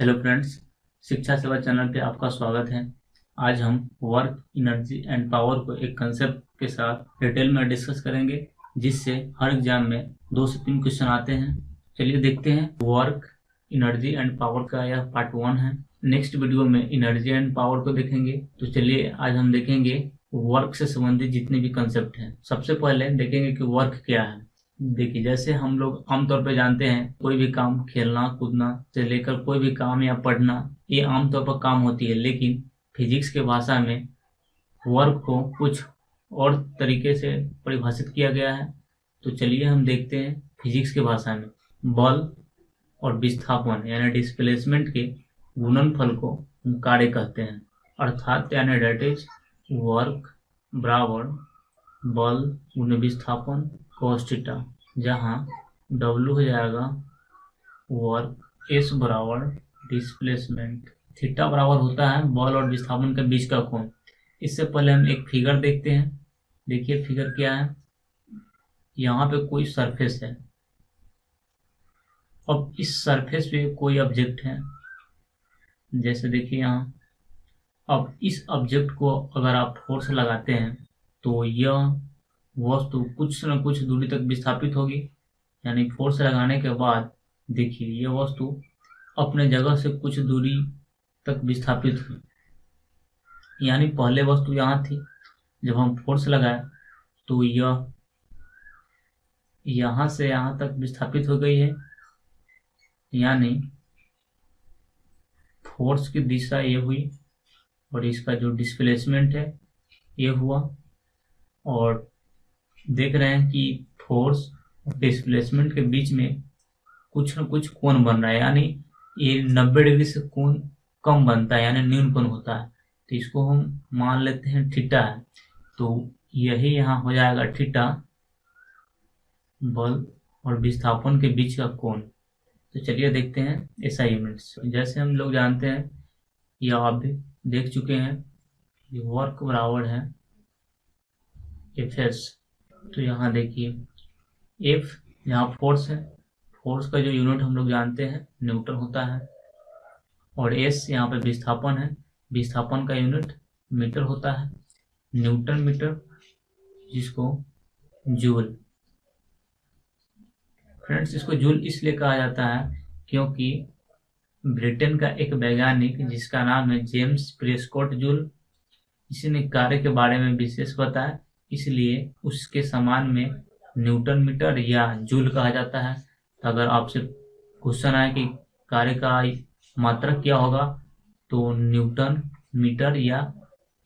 Hello friends, शिक्षा सेवा channel पे आपका स्वागत है। आज हम वर्क, एनर्जी एंड पावर को एक कंसेप्ट के साथ डिटेल में डिस्कस करेंगे, जिससे हर एग्जाम में 2 से 3 क्वेश्चन आते हैं। चलिए देखते हैं। वर्क, एनर्जी एंड पावर का यह पार्ट 1 है। नेक्स्ट वीडियो में एनर्जी एंड पावर को देखेंगे। तो चलिए आज हम देखेंगे वर्क से संबंधित जितने भी कंसेप्ट हैं। सबसे पहले देखेंगे कि वर्क क्या है। देखिए, जैसे हम लोग आमतौर पे जानते हैं, कोई भी काम, खेलना कूदना से लेकर कोई भी काम या पढ़ना, ये आमतौर पर काम होती है। लेकिन फिजिक्स के भाषा में वर्क को कुछ और तरीके से परिभाषित किया गया है। तो चलिए हम देखते हैं। फिजिक्स के भाषा में बल और विस्थापन यानी डिस्प्लेसमेंट के गुणनफल को हम कार्य कहते हैं। अर्थात यानी डेट इज वर्क बराबर बल गुणे विस्थापन cos थीटा, जहाँ W हो जाएगा वर्क, S बराबर डिस्प्लेसमेंट, थीटा बराबर होता है बल और विस्थापन के बीच का कोण। इससे पहले हम एक फिगर देखते हैं। देखिए फिगर क्या है। यहाँ पे कोई सरफेस है। अब इस सरफेस पे कोई ऑब्जेक्ट है, जैसे देखिए यहाँ। अब इस ऑब्जेक्ट को अगर आप फोर्स लगाते हैं तो यह वस्तु कुछ न कुछ दूरी तक विस्थापित होगी। यानी फोर्स लगाने के बाद देखिए यह वस्तु अपने जगह से कुछ दूरी तक विस्थापित हुई। यानी पहले वस्तु यहाँ थी, जब हम फोर्स लगाए तो यह यहाँ से यहाँ तक विस्थापित हो गई है। यानी फोर्स की दिशा ये हुई और इसका जो डिस्प्लेसमेंट है ये हुआ। और देख रहे हैं कि फोर्स और डिस्प्लेसमेंट के बीच में कुछ न कुछ कोण बन रहा है। यानी ये 90 डिग्री से कोण कम बनता है, यानी न्यून कोण होता है। तो इसको हम मान लेते हैं थीटा है। तो यही यहाँ हो जाएगा थीटा, बल और विस्थापन के बीच का कोण। तो चलिए देखते हैं एसआई यूनिट्स। जैसे हम लोग जानते हैं या आप भी देख चुके हैं, ये वर्क बराबर है एफ एस। तो यहाँ देखिए एफ यहाँ फोर्स है, फोर्स का जो यूनिट हम लोग जानते हैं न्यूटन होता है। और एस यहाँ पे विस्थापन है, विस्थापन का यूनिट मीटर होता है, न्यूटन मीटर, जिसको जूल। फ्रेंड्स, इसको जूल इसलिए कहा जाता है क्योंकि ब्रिटेन का एक वैज्ञानिक जिसका नाम है जेम्स प्रेस्कॉट जूल, इसी ने कार्य के बारे में विशेष बताया, इसलिए उसके समान में न्यूटन मीटर या जूल कहा जाता है। तो अगर आपसे क्वेश्चन आए कि कार्य का मात्रक क्या होगा, तो न्यूटन मीटर या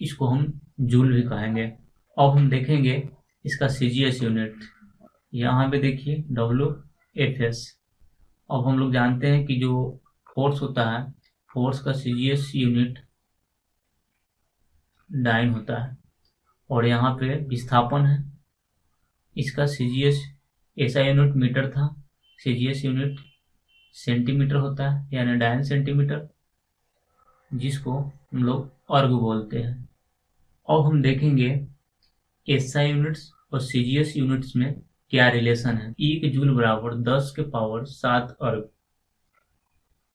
इसको हम जूल भी कहेंगे। अब हम देखेंगे इसका सीजीएस यूनिट। यहाँ पे देखिए WFS। अब हम लोग जानते हैं कि जो फोर्स होता है, फोर्स का सीजीएस यूनिट डाइन होता है। और यहाँ पे विस्थापन है, इसका सीजीएस ऐसा यूनिट मीटर था, सीजीएस यूनिट सेंटीमीटर होता है, यानी डाइन सेंटीमीटर, जिसको हम लोग अर्ग बोलते हैं। अब हम देखेंगे एसआई यूनिट्स और सीजीएस यूनिट्स में क्या रिलेशन है। 1 जूल बराबर 10 के पावर 7 अर्ग।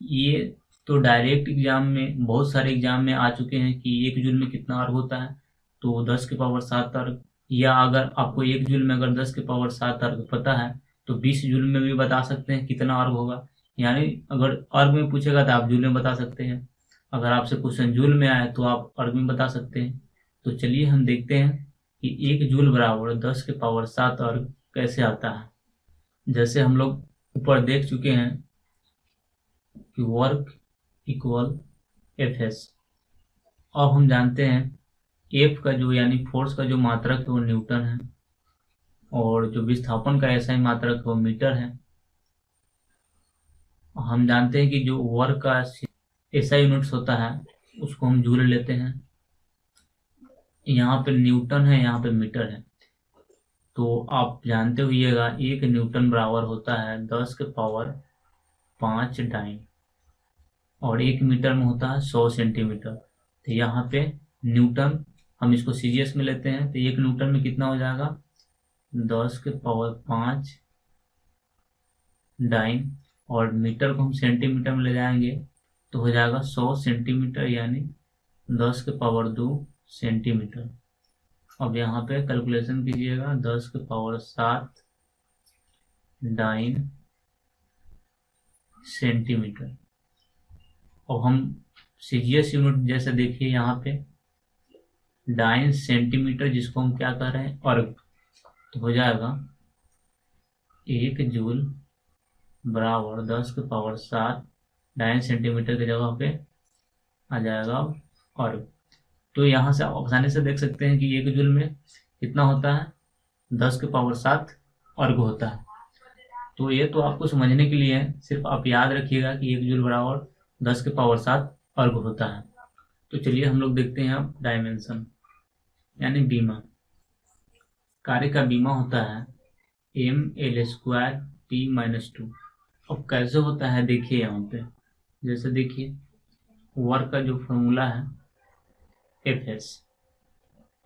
ये तो डायरेक्ट एग्जाम में, बहुत सारे एग्जाम में आ चुके हैं कि 1 जूल में कितना अर्ग होता है, तो 10 के पावर 7 अर्ग। या अगर आपको 1 जूल में अगर 10 के पावर 7 अर्ग पता है तो 20 जूल में भी बता सकते हैं कितना अर्ग होगा। यानी अगर अर्ग में पूछेगा तो आप जूल में बता सकते हैं, अगर आपसे क्वेश्चन जूल में आए तो आप अर्ग में बता सकते हैं। तो चलिए हम देखते हैं कि 1 जूल बराबर 10 के पावर 7 अर्ग कैसे आता है। जैसे हम लोग ऊपर देख चुके हैं कि वर्क इक्वल एफ एस। अब हम जानते हैं एफ का जो यानी फोर्स का जो मात्रक है वो न्यूटन है, और जो विस्थापन का ऐसा ही मात्रक है वो मीटर है। हम जानते हैं कि जो वर्क का ऐसा यूनिट्स होता है उसको हम जूल लेते हैं। यहाँ पे न्यूटन है, यहाँ पे मीटर है। तो आप जानते होइएगा 1 न्यूटन बराबर होता है 10 के पावर 5 डाइन, और 1 मीटर में होता है 100 सेंटीमीटर। तो यहाँ पे न्यूटन हम इसको सीजीएस में लेते हैं, तो 1 न्यूटन में कितना हो जाएगा 10 के पावर 5 डाइन, और मीटर को हम सेंटीमीटर में ले जाएंगे तो हो जाएगा 100 सेंटीमीटर यानी 10 के पावर 2 सेंटीमीटर। अब यहाँ पे कैलकुलेशन कीजिएगा, 10 के पावर 7 डाइन सेंटीमीटर। अब हम सीजीएस यूनिट जैसे देखिए यहाँ पे डाइन सेंटीमीटर, जिसको हम क्या कर रहे हैं, अर्ग, तो हो जाएगा 1 जूल बराबर 10 के पावर 7 डाइन सेंटीमीटर की जगह पे आ जाएगा अर्ग। तो यहाँ से आप आसानी से देख सकते हैं कि 1 जूल में कितना होता है, 10 के पावर 7 अर्ग होता है। तो ये तो आपको समझने के लिए है, सिर्फ आप याद रखिएगा कि 1 जूल बराबर 10 के पावर 7 अर्ग होता है। तो चलिए हम लोग देखते हैं अब डायमेंशन यानी बीमा। कार्य का बीमा होता है ml² T-2। अब कैसे होता है देखिए यहाँ पे, जैसे देखिए वर्क का जो फॉर्मूला है Fs।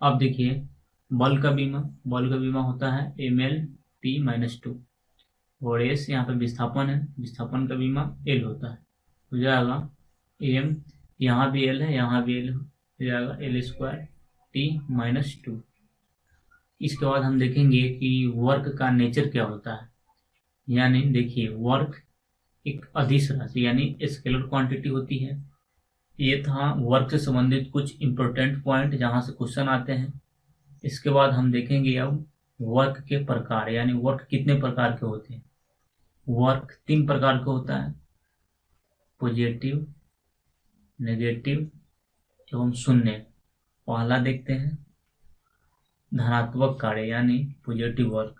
अब देखिए बल का बीमा होता है ml/T-2 और s यहाँ पे विस्थापन है, विस्थापन का बीमा L होता है। हो जाएगा m, यहाँ भी L है यहाँ भी L, हो जाएगा L² T-2। इसके बाद हम देखेंगे कि वर्क का नेचर क्या होता है। यानी देखिए वर्क एक अदिश राशि यानी स्केलर क्वांटिटी होती है। ये था वर्क से संबंधित कुछ इंपॉर्टेंट पॉइंट जहां से क्वेश्चन आते हैं। इसके बाद हम देखेंगे अब वर्क के प्रकार, यानी वर्क कितने प्रकार के होते हैं। वर्क 3 प्रकार का होता है, पॉजिटिव, नेगेटिव एवं शून्य। पहला देखते हैं धनात्मक कार्य यानी पॉजिटिव वर्क।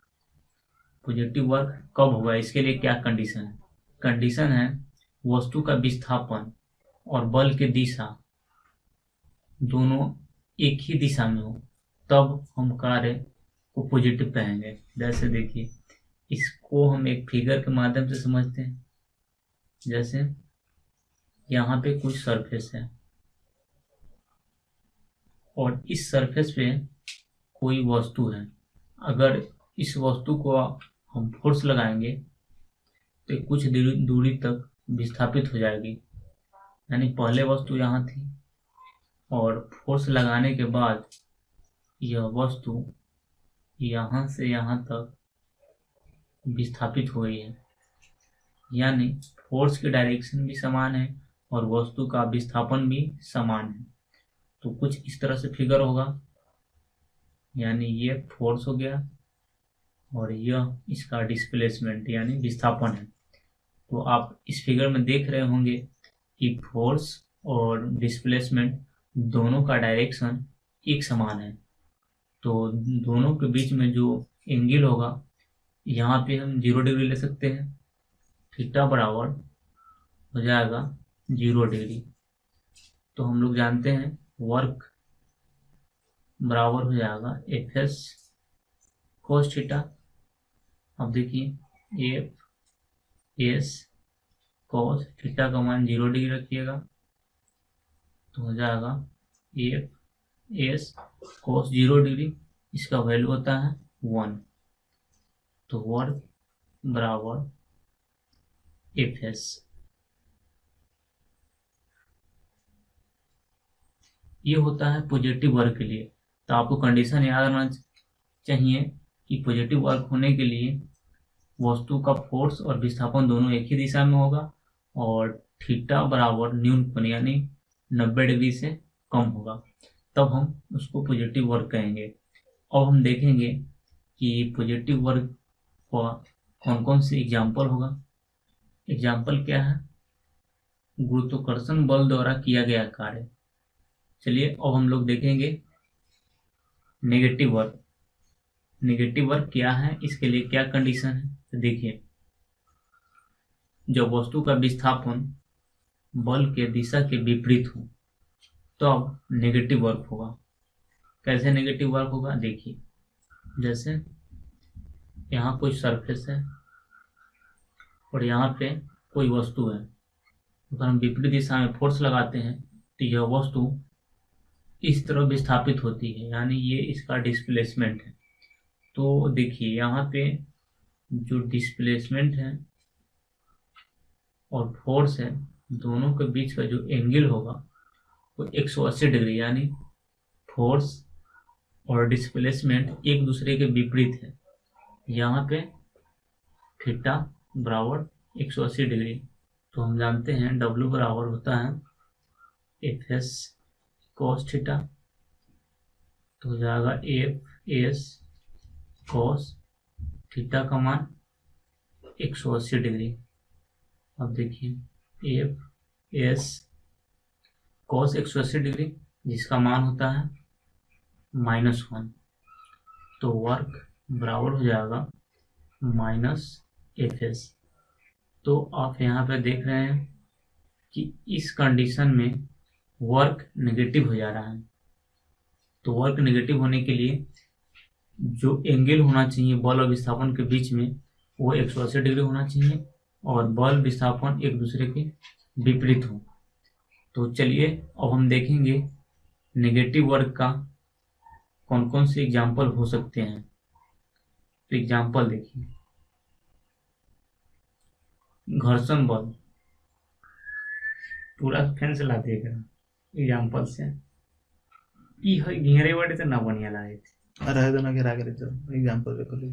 पॉजिटिव वर्क कब होगा, इसके लिए क्या कंडीशन है। कंडीशन है वस्तु का विस्थापन और बल की दिशा दोनों एक ही दिशा में हो, तब हम कार्य को पॉजिटिव कहेंगे। जैसे देखिए इसको हम एक फिगर के माध्यम से समझते हैं। जैसे यहाँ पे कुछ सरफेस है और इस सरफेस पे कोई वस्तु है। अगर इस वस्तु को हम फोर्स लगाएंगे तो कुछ दूरी तक विस्थापित हो जाएगी। यानी पहले वस्तु यहाँ थी और फोर्स लगाने के बाद यह वस्तु यहाँ से यहाँ तक विस्थापित हो गई है। यानी फोर्स की डायरेक्शन भी समान है और वस्तु का विस्थापन भी समान है। तो कुछ इस तरह से फिगर होगा, यानी ये फोर्स हो गया और यह इसका डिस्प्लेसमेंट यानी विस्थापन है। तो आप इस फिगर में देख रहे होंगे कि फोर्स और डिस्प्लेसमेंट दोनों का डायरेक्शन एक समान है। तो दोनों के बीच में जो एंगल होगा यहाँ पे हम 0 डिग्री ले सकते हैं। थीटा बराबर हो जाएगा 0 डिग्री। तो हम लोग जानते हैं वर्क बराबर हो जाएगा Fs cos थीटा। अब देखिए Fs cos थीटा का मान 0 डिग्री रखिएगा, तो हो जाएगा Fs cos 0 डिग्री, इसका वैल्यू होता है 1। तो वर्क बराबर Fs। ये होता है पॉजिटिव वर्क के लिए। तो आपको कंडीशन याद रखना चाहिए कि पॉजिटिव वर्क होने के लिए वस्तु का फोर्स और विस्थापन दोनों एक ही दिशा में होगा और थीटा बराबर न्यूनतम यानी 90 डिग्री से कम होगा, तब हम उसको पॉजिटिव वर्क कहेंगे। अब हम देखेंगे कि पॉजिटिव वर्क का कौन कौन से एग्जाम्पल होगा। एग्जाम्पल क्या है, गुरुत्वाकर्षण बल द्वारा किया गया कार्य। चलिए अब हम लोग देखेंगे नेगेटिव वर्क। नेगेटिव वर्क क्या है, इसके लिए क्या कंडीशन है। तो देखिए जब वस्तु का विस्थापन बल के दिशा के विपरीत हो तो अब नेगेटिव वर्क होगा। कैसे नेगेटिव वर्क होगा, देखिए जैसे यहाँ कोई सरफेस है और यहाँ पे कोई वस्तु है। अगर हम विपरीत दिशा में फोर्स लगाते हैं तो यह वस्तु इस तरह विस्थापित होती है, यानी ये इसका डिस्प्लेसमेंट है। तो देखिए यहाँ पे जो डिस्प्लेसमेंट है और फोर्स है दोनों के बीच का जो एंगल होगा वो 180 डिग्री, यानी फोर्स और डिस्प्लेसमेंट एक दूसरे के विपरीत है। यहाँ पे थीटा बराबर 180 डिग्री, तो हम जानते हैं W बराबर होता है एफ एस कॉस थीटा, तो हो जाएगा एफ एस कॉस थीटा का मान 180 डिग्री। अब देखिए एफ एस कॉस 180 डिग्री जिसका मान होता है -1, तो वर्क बराबर हो जाएगा -एफ एस। तो आप यहाँ पे देख रहे हैं कि इस कंडीशन में वर्क नेगेटिव हो जा रहा है। तो वर्क नेगेटिव होने के लिए जो एंगल होना चाहिए बल और विस्थापन के बीच में वो 180 डिग्री होना चाहिए और बल विस्थापन एक दूसरे के विपरीत हो। तो चलिए अब हम देखेंगे नेगेटिव वर्क का कौन कौन से एग्जाम्पल हो सकते हैं। तो एग्जाम्पल देखिए, घर्षण बल, पूरा फैन से ला देगा एग्जाम्पल से घेरे वाले तो ना बढ़िया लागे थे। रहे तो ना घेरा करे तो एग्जांपल पे कर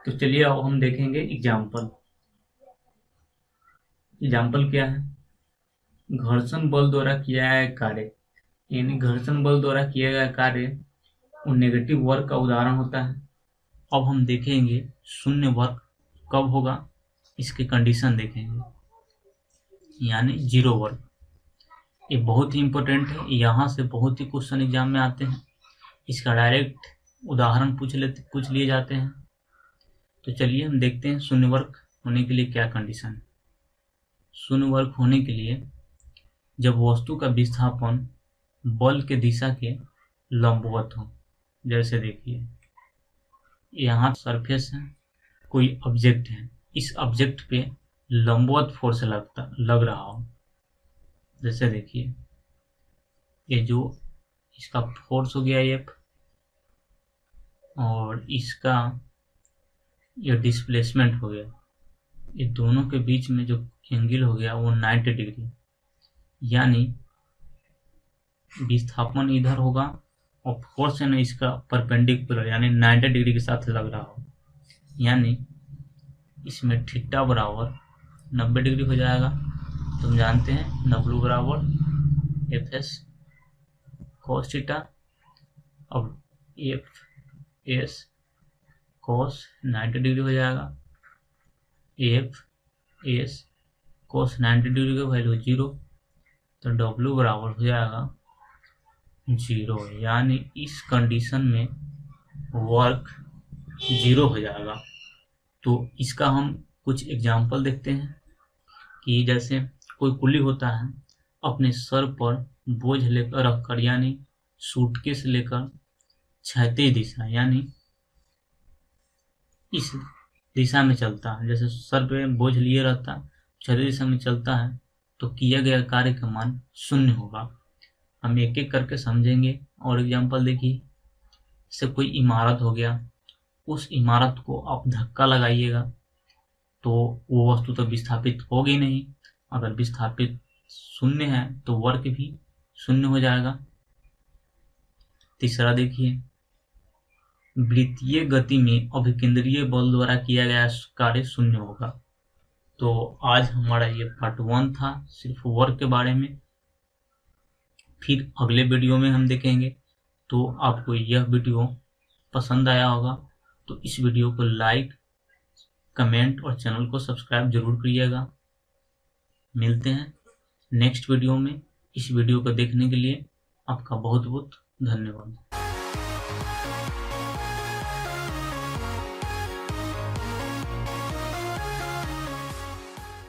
तो चलिए अब हम देखेंगे एग्जाम्पल। एग्जाम्पल क्या है, घर्षण बल द्वारा किया गया कार्य, यानी घर्षण बल द्वारा किया गया कार्य वो नेगेटिव वर्क का उदाहरण होता है। अब हम देखेंगे शून्य वर्क कब होगा, इसके कंडीशन देखेंगे, यानी जीरो वर्क। ये बहुत ही इंपॉर्टेंट है, यहाँ से बहुत ही क्वेश्चन एग्जाम में आते हैं, इसका डायरेक्ट उदाहरण पूछ लिए जाते हैं। तो चलिए हम देखते हैं शून्य वर्क होने के लिए क्या कंडीशन है। शून्य वर्क होने के लिए जब वस्तु का विस्थापन बल के दिशा के लंबवत हो, जैसे देखिए यहाँ सरफेस है, कोई ऑब्जेक्ट है, इस ऑब्जेक्ट पे लंबवत फोर्स लग रहा हो, जैसे देखिए ये जो इसका फोर्स हो गया एफ और इसका ये डिस्प्लेसमेंट हो गया, ये दोनों के बीच में जो एंगल हो गया वो 90 डिग्री, यानी विस्थापन इधर होगा और फोर्स है ना इसका परपेंडिकुलर यानी 90 डिग्री के साथ लग रहा हो, यानी इसमें थीटा बराबर 90 डिग्री हो जाएगा। तो हम जानते हैं W बराबर एफ एस कॉस थीटा, अब एफ एस कॉस 90 डिग्री हो जाएगा, एफ एस कॉस 90 डिग्री का वैल्यू 0, तो W बराबर हो जाएगा 0, यानी इस कंडीशन में वर्क 0 हो जाएगा। तो इसका हम कुछ एग्जाम्पल देखते हैं कि जैसे कोई कुली होता है, अपने सर पर बोझ लेकर रखकर, यानी सूटकेस लेकर क्षैतिज दिशा यानी इस दिशा में चलता है, जैसे सर पे बोझ लिए रहता है, क्षैतिज दिशा में चलता है, तो किया गया कार्य का मान 0 होगा। हम एक एक करके समझेंगे और एग्जाम्पल देखिए, जैसे कोई इमारत हो गया, उस इमारत को आप धक्का लगाइएगा तो वो वस्तु तो विस्थापित होगी नहीं, अगर विस्थापित 0 है तो वर्क भी 0 हो जाएगा। तीसरा देखिए, वृत्तीय गति में अभिकेंद्रीय बल द्वारा किया गया कार्य 0 होगा। तो आज हमारा ये पार्ट 1 था सिर्फ वर्क के बारे में, फिर अगले वीडियो में हम देखेंगे। तो आपको यह वीडियो पसंद आया होगा तो इस वीडियो को लाइक, कमेंट और चैनल को सब्सक्राइब जरूर करिएगा। मिलते हैं नेक्स्ट वीडियो में। इस वीडियो को देखने के लिए आपका बहुत बहुत धन्यवाद।